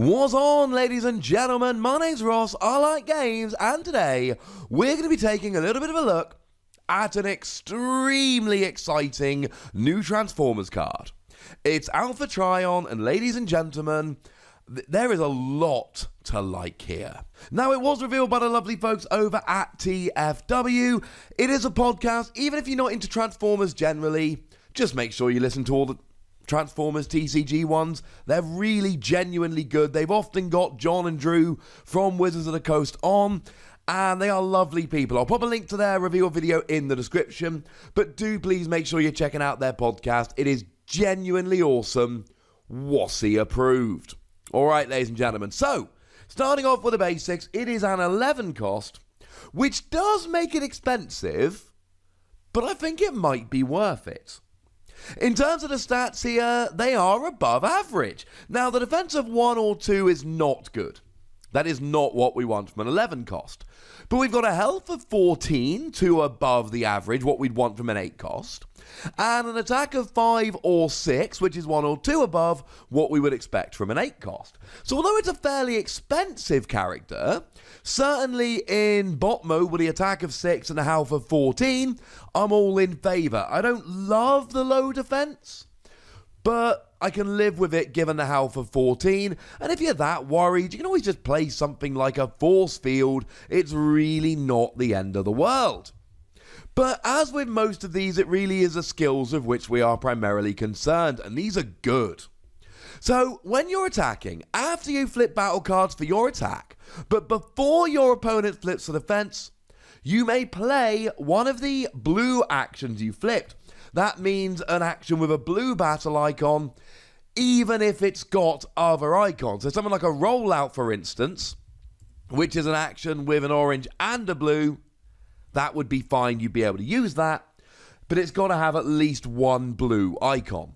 What's on, ladies and gentlemen? My name's Ross, I like games, and today we're going to be taking a little bit of a look at an extremely exciting new Transformers card. It's Alpha Trion, and ladies and gentlemen, there is a lot to like here. Now, it was revealed by the lovely folks over at TFW. It is a podcast. Even if you're not into Transformers generally, just make sure you listen to all the Transformers TCG ones. They're really genuinely good. They've often got John and Drew from Wizards of the Coast on, and they are lovely people. I'll pop a link to their review video in the description, but do please make sure you're checking out their podcast. It is genuinely awesome. Wossy approved. Alright, ladies and gentlemen, so starting off with the basics, it is an 11 cost, which does make it expensive, but I think it might be worth it. In terms of the stats here, they are above average. Now, the defense of 1 or 2 is not good. That is not what we want from an 11 cost. But we've got a health of 14, 2 above the average, what we'd want from an 8 cost. And an attack of 5 or 6, which is 1 or 2 above what we would expect from an 8 cost. So although it's a fairly expensive character, certainly in bot mode with the attack of 6 and a health of 14, I'm all in favour. I don't love the low defense, but I can live with it given the health of 14, and if you're that worried, you can always just play something like a force field. It's really not the end of the world. But as with most of these, it really is the skills of which we are primarily concerned, and these are good. So when you're attacking, after you flip battle cards for your attack, but before your opponent flips for defense, you may play one of the blue actions you flipped. That means an action with a blue battle icon, even if it's got other icons. So something like a rollout, for instance, which is an action with an orange and a blue, that would be fine, you'd be able to use that, but it's got to have at least one blue icon.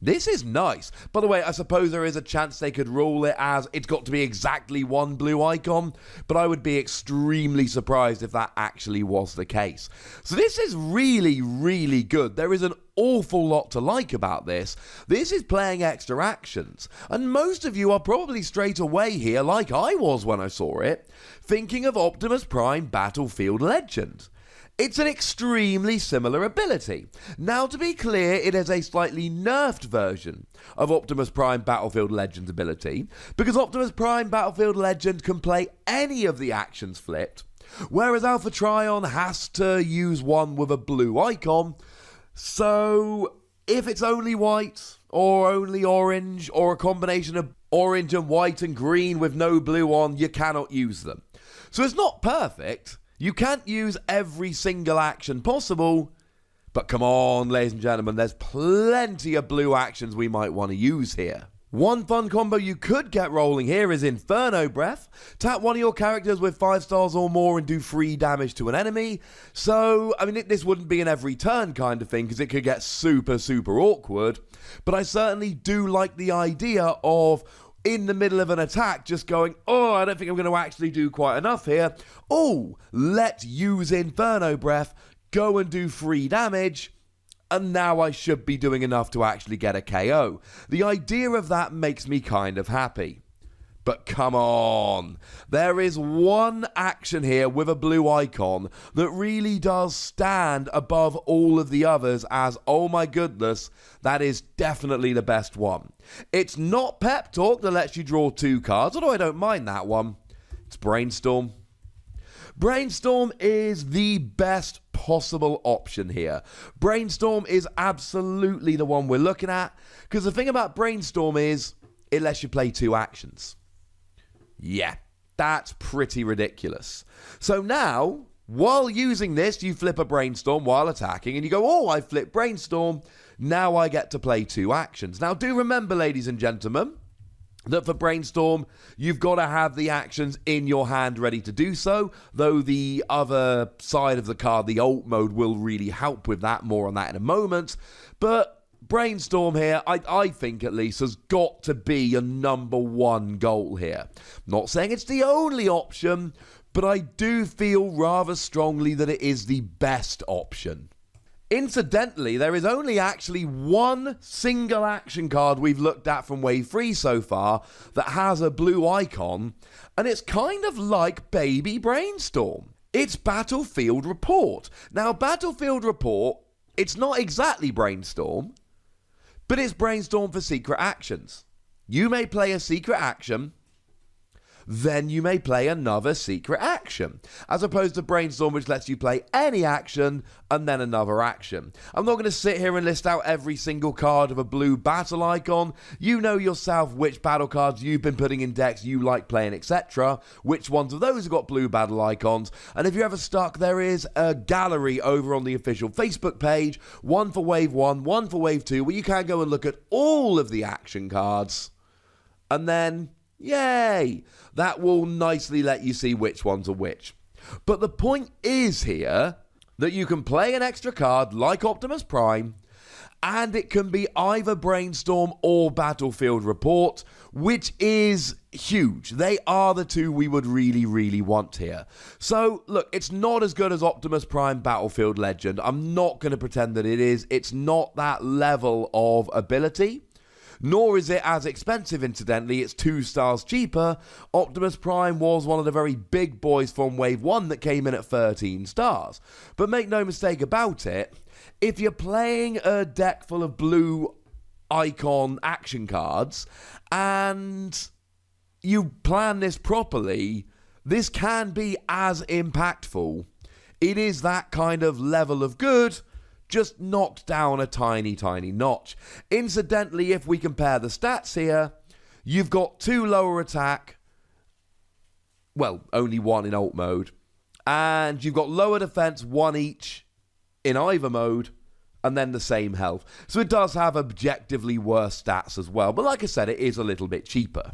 This is nice. By the way, I suppose there is a chance they could rule it as it's got to be exactly one blue icon, but I would be extremely surprised if that actually was the case. So this is really, really good. There is an awful lot to like about this. This is playing extra actions, and most of you are probably straight away here, like I was when I saw it, thinking of Optimus Prime Battlefield Legend. It's an extremely similar ability. Now, to be clear, it is a slightly nerfed version of Optimus Prime Battlefield Legend's ability, because Optimus Prime Battlefield Legend can play any of the actions flipped, whereas Alpha Trion has to use one with a blue icon. So if it's only white, or only orange, or a combination of orange and white and green with no blue on, you cannot use them. So it's not perfect. You can't use every single action possible, but come on, ladies and gentlemen, there's plenty of blue actions we might want to use here. One fun combo you could get rolling here is Inferno Breath. Tap one of your characters with 5 stars or more and do 3 damage to an enemy. So, I mean, this wouldn't be an every turn kind of thing because it could get super, super awkward, but I certainly do like the idea of in the middle of an attack, just going, oh, I don't think I'm going to actually do quite enough here. Oh, let's use Inferno Breath, go and do 3 damage, and now I should be doing enough to actually get a KO. The idea of that makes me kind of happy. But come on, there is one action here with a blue icon that really does stand above all of the others as, oh my goodness, that is definitely the best one. It's not Pep Talk that lets you draw 2 cards, although I don't mind that one. It's Brainstorm. Brainstorm is the best possible option here. Brainstorm is absolutely the one we're looking at, because the thing about Brainstorm is it lets you play 2 actions. Yeah, that's pretty ridiculous. So now, while using this, you flip a Brainstorm while attacking, and you go, oh, I flipped Brainstorm, now I get to play 2 actions. Now, do remember, ladies and gentlemen, that for Brainstorm, you've got to have the actions in your hand ready to do so, though the other side of the card, the alt mode, will really help with that. More on that in a moment. But Brainstorm here, I think at least, has got to be your number 1 goal here. Not saying it's the only option, but I do feel rather strongly that it is the best option. Incidentally, there is only actually one single action card we've looked at from Wave 3 so far that has a blue icon, and it's kind of like Baby Brainstorm. It's Battlefield Report. Now, Battlefield Report, it's not exactly Brainstorm, but it's Brainstorm for secret actions. You may play a secret action, then you may play another secret action, as opposed to Brainstorm, which lets you play any action and then another action. I'm not going to sit here and list out every single card of a blue battle icon. You know yourself which battle cards you've been putting in decks you like playing, etc. Which ones of those have got blue battle icons. And if you're ever stuck, there is a gallery over on the official Facebook page, one for Wave 1, one for Wave 2, where you can go and look at all of the action cards. And then, yay, that will nicely let you see which ones are which. But the point is here that you can play an extra card like Optimus Prime, and it can be either Brainstorm or Battlefield Report, which is huge. They are the two we would really, really want here. So, look, it's not as good as Optimus Prime Battlefield Legend. I'm not going to pretend that it is. It's not that level of ability. Nor is it as expensive, incidentally. It's 2 stars cheaper. Optimus Prime was one of the very big boys from Wave 1 that came in at 13 stars. But make no mistake about it, if you're playing a deck full of blue icon action cards and you plan this properly, this can be as impactful. It is that kind of level of good, just knocked down a tiny, tiny notch. Incidentally, if we compare the stats here, you've got 2 lower attack, well, only 1 in alt mode, and you've got lower defense, 1 each in either mode, and then the same health. So it does have objectively worse stats as well, but like I said, it is a little bit cheaper.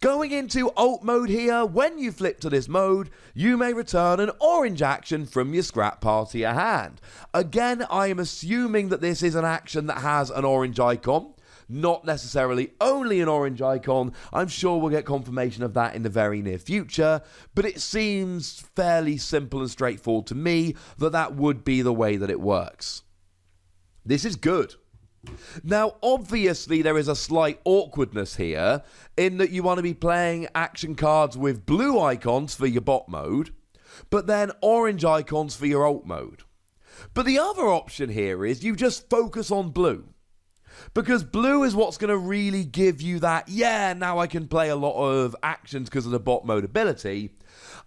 Going into alt mode here, when you flip to this mode, you may return an orange action from your scrap pile to your hand. Again, I am assuming that this is an action that has an orange icon, not necessarily only an orange icon. I'm sure we'll get confirmation of that in the very near future, but it seems fairly simple and straightforward to me that that would be the way that it works. This is good. Now, obviously, there is a slight awkwardness here in that you want to be playing action cards with blue icons for your bot mode, but then orange icons for your alt mode. But the other option here is you just focus on blue, because blue is what's going to really give you that, yeah, now I can play a lot of actions because of the bot mode ability.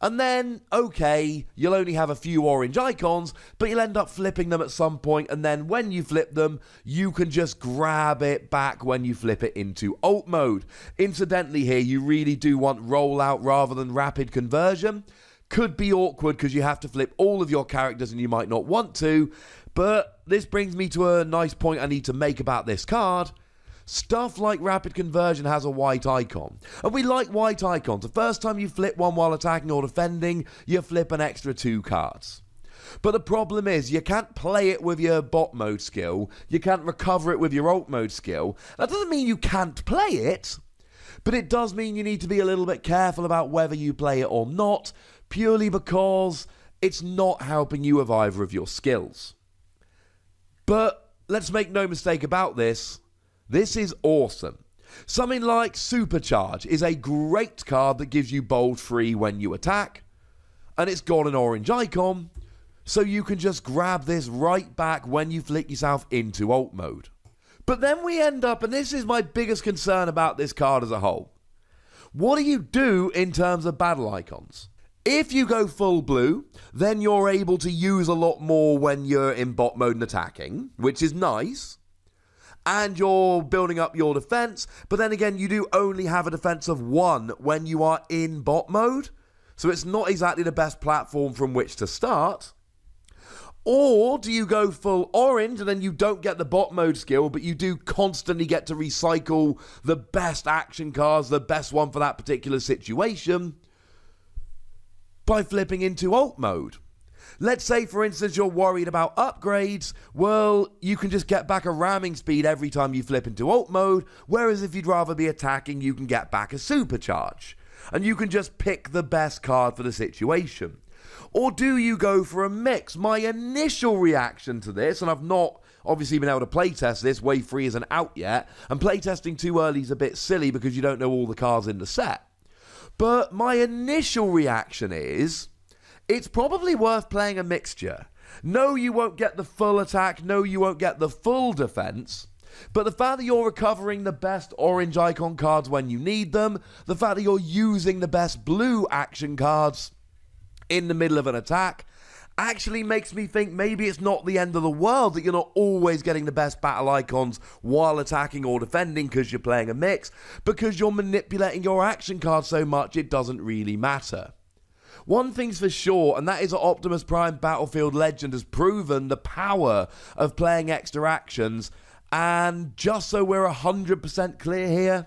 And then, okay, you'll only have a few orange icons, but you'll end up flipping them at some point, and then when you flip them, you can just grab it back when you flip it into alt mode. Incidentally here, you really do want rollout rather than rapid conversion. Could be awkward because you have to flip all of your characters and you might not want to, but this brings me to a nice point I need to make about this card. Stuff like rapid conversion has a white icon, and we like white icons. The first time you flip one while attacking or defending, you flip an extra 2 cards. But the problem is you can't play it with your bot mode skill, you can't recover it with your alt mode skill. That doesn't mean you can't play it, but it does mean you need to be a little bit careful about whether you play it or not, purely because it's not helping you with either of your skills. But let's make no mistake about this. This is awesome. Something like Supercharge is a great card that gives you bold free when you attack, and it's got an orange icon, so you can just grab this right back when you flick yourself into alt mode. But then we end up, and this is my biggest concern about this card as a whole, what do you do in terms of battle icons? If you go full blue, then you're able to use a lot more when you're in bot mode and attacking, which is nice. And you're building up your defense, but then again, you do only have a defense of 1 when you are in bot mode, so it's not exactly the best platform from which to start. Or do you go full orange and then you don't get the bot mode skill, but you do constantly get to recycle the best action cards, the best one for that particular situation, by flipping into alt mode? Let's say, for instance, you're worried about upgrades. Well, you can just get back a ramming speed every time you flip into alt mode, whereas if you'd rather be attacking, you can get back a supercharge. And you can just pick the best card for the situation. Or do you go for a mix? My initial reaction to this, and I've not obviously been able to playtest this, Wave 3 isn't out yet, and playtesting too early is a bit silly because you don't know all the cards in the set. But my initial reaction is, it's probably worth playing a mixture. No, you won't get the full attack, no, you won't get the full defense, but the fact that you're recovering the best orange icon cards when you need them, the fact that you're using the best blue action cards in the middle of an attack, actually makes me think maybe it's not the end of the world that you're not always getting the best battle icons while attacking or defending because you're playing a mix, because you're manipulating your action cards so much it doesn't really matter. One thing's for sure, and that is that Optimus Prime Battlefield Legend has proven the power of playing extra actions, and just so we're 100% clear here,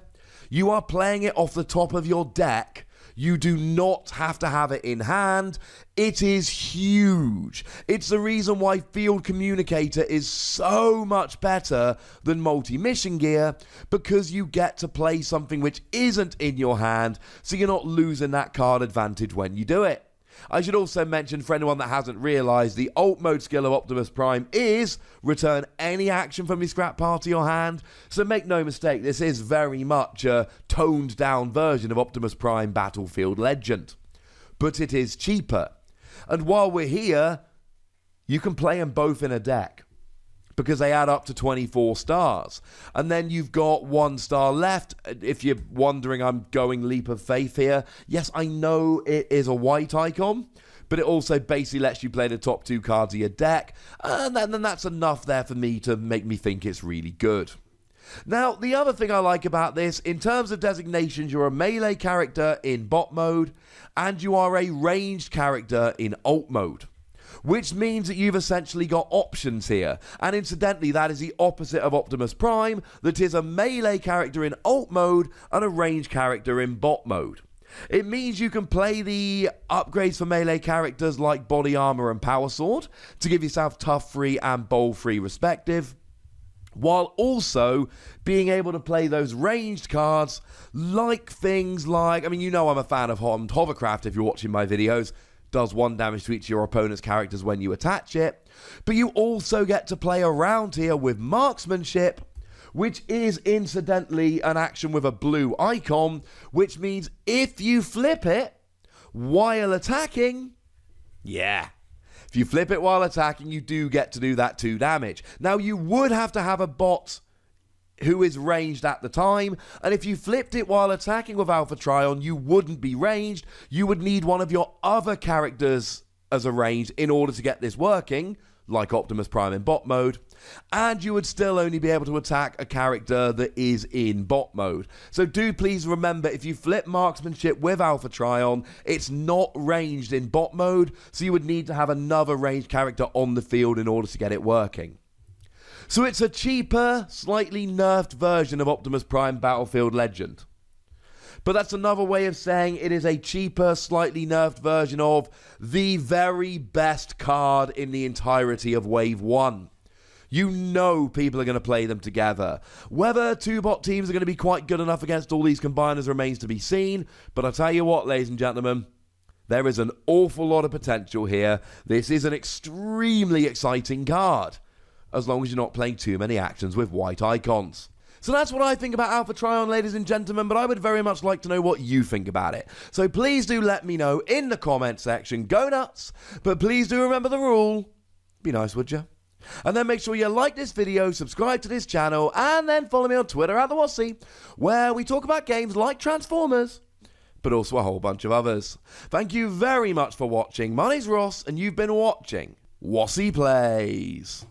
you are playing it off the top of your deck. You do not have to have it in hand. It is huge. It's the reason why Field Communicator is so much better than multi-mission gear, because you get to play something which isn't in your hand, so you're not losing that card advantage when you do it. I should also mention, for anyone that hasn't realised, the alt mode skill of Optimus Prime is return any action from your scrap part to your hand. So make no mistake, this is very much a toned down version of Optimus Prime Battlefield Legend. But it is cheaper. And while we're here, you can play them both in a deck, because they add up to 24 stars. And then you've got 1 star left. If you're wondering, I'm going leap of faith here. Yes, I know it is a white icon, but it also basically lets you play the top 2 cards of your deck. And then that's enough there for me to make me think it's really good. Now, the other thing I like about this, in terms of designations, you're a melee character in bot mode, and you are a ranged character in alt mode, which means that you've essentially got options here. And incidentally, that is the opposite of Optimus Prime, that is a melee character in alt mode and a ranged character in bot mode. It means you can play the upgrades for melee characters like body armor and power sword to give yourself tough free and bowl free respective, while also being able to play those ranged cards like things like, I mean, you know I'm a fan of Hovercraft if you're watching my videos. Does 1 damage to each of your opponent's characters when you attach it. But you also get to play around here with Marksmanship, which is incidentally an action with a blue icon, which means if you flip it while attacking, if you flip it while attacking, you do get to do that 2 damage. Now, you would have to have a bot who is ranged at the time, and if you flipped it while attacking with Alpha Trion, you wouldn't be ranged. You would need one of your other characters as a ranged in order to get this working, like Optimus Prime in bot mode, and you would still only be able to attack a character that is in bot mode. So do please remember, if you flip Marksmanship with Alpha Trion, it's not ranged in bot mode, so you would need to have another ranged character on the field in order to get it working. So it's a cheaper, slightly nerfed version of Optimus Prime Battlefield Legend. But that's another way of saying it is a cheaper, slightly nerfed version of the very best card in the entirety of Wave 1. You know people are going to play them together. Whether 2 bot teams are going to be quite good enough against all these combiners remains to be seen. But I'll tell you what, ladies and gentlemen, there is an awful lot of potential here. This is an extremely exciting card, as long as you're not playing too many actions with white icons. So that's what I think about Alpha Trion, ladies and gentlemen, but I would very much like to know what you think about it. So please do let me know in the comment section. Go nuts, but please do remember the rule. Be nice, would you? And then make sure you like this video, subscribe to this channel, and then follow me on Twitter at the Wossy, where we talk about games like Transformers, but also a whole bunch of others. Thank you very much for watching. My name's Ross, and you've been watching Wossy Plays.